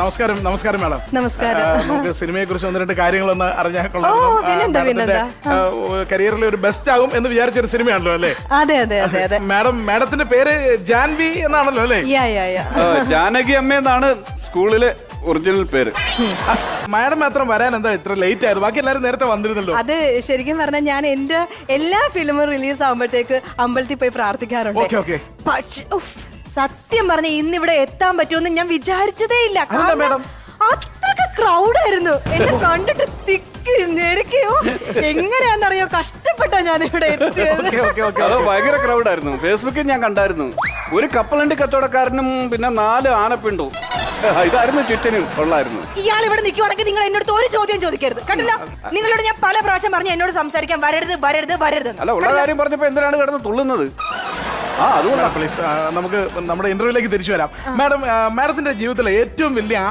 നമസ്കാരം മാഡം. നമസ്കാരം. നമുക്ക് സിനിമയെ കുറിച്ച് ഒന്ന് രണ്ട് കാര്യങ്ങളൊന്ന് അറിഞ്ഞാൽ കൊള്ളാം. കരിയറിൽ ഒരു ബെസ്റ്റ് ആകും എന്ന് വിചാരിച്ച ഒരു സിനിമയാണല്ലോ അല്ലേ? അതെ അതെ അതെ അതെ. മാഡത്തിന്റെ പേര് ജാൻവി എന്നാണല്ലോ അല്ലേ? ജാനകി അമ്മ എന്നാണ് സ്കൂളിലെ ഒറിജിനൽ പേര്. മാഡം മാത്രം വരാൻ എന്താ ഇത്ര ലേറ്റ് ആയത്? ബാക്കി എല്ലാരും നേരത്തെ വന്നിരുന്നല്ലോ. അത് ശരിക്കും പറഞ്ഞാൽ ഞാൻ എന്റെ എല്ലാ ഫിലിമും റിലീസ് ആകുമ്പോഴത്തേക്ക് അമ്പലത്തിൽ പോയി പ്രാർത്ഥിക്കാറുണ്ട്. പക്ഷേ സത്യം പറഞ്ഞ ഇന്നിവിടെ എത്താൻ പറ്റുമെന്ന് ഞാൻ വിചാരിച്ചതേ ഇല്ല. അത്രക്ക് ക്രൗഡായിരുന്നു. എന്നെ കണ്ടിട്ട് തിക്കിരിഞ്ഞോ എങ്ങനെയാണെന്നറിയോ, കഷ്ടപ്പെട്ടാ ഞാൻ ഇവിടെ എത്തിയത്. ഭയങ്കര ക്രൗഡായിരുന്നു. ഫേസ്ബുക്കിൽ ഞാൻ കണ്ടായിരുന്നു. ഒരു കപ്പലണ്ടി കച്ചവടക്കാരനും പിന്നെ 4 ആനപ്പിണ്ടു. ഇതായിരുന്നു ചുറ്റനും കൊള്ളായിരുന്നു. ഇയാൾ ഇവിടെ നിൽക്കുവാണെങ്കിൽ നിങ്ങൾ എന്നോട് ഒരു ചോദ്യം ചോദിക്കരുത്, കണ്ടില്ല? നിങ്ങളോട് ഞാൻ പല പ്രാവശ്യം പറഞ്ഞു എന്നോട് സംസാരിക്കാൻ വരരുത് വരരുത് വരരുത്. അല്ല, ഉള്ള കാര്യം പറഞ്ഞപ്പോ എന്തിനാണ് കിടന്ന് തുള്ളുന്നത്? അതുകൊണ്ടാണ്. പ്ലീസ് നമുക്ക് നമ്മുടെ ഇന്റർവ്യൂലേക്ക് തിരിച്ചു വരാം. മാഡത്തിന്റെ ജീവിതത്തിലെ ഏറ്റവും വലിയ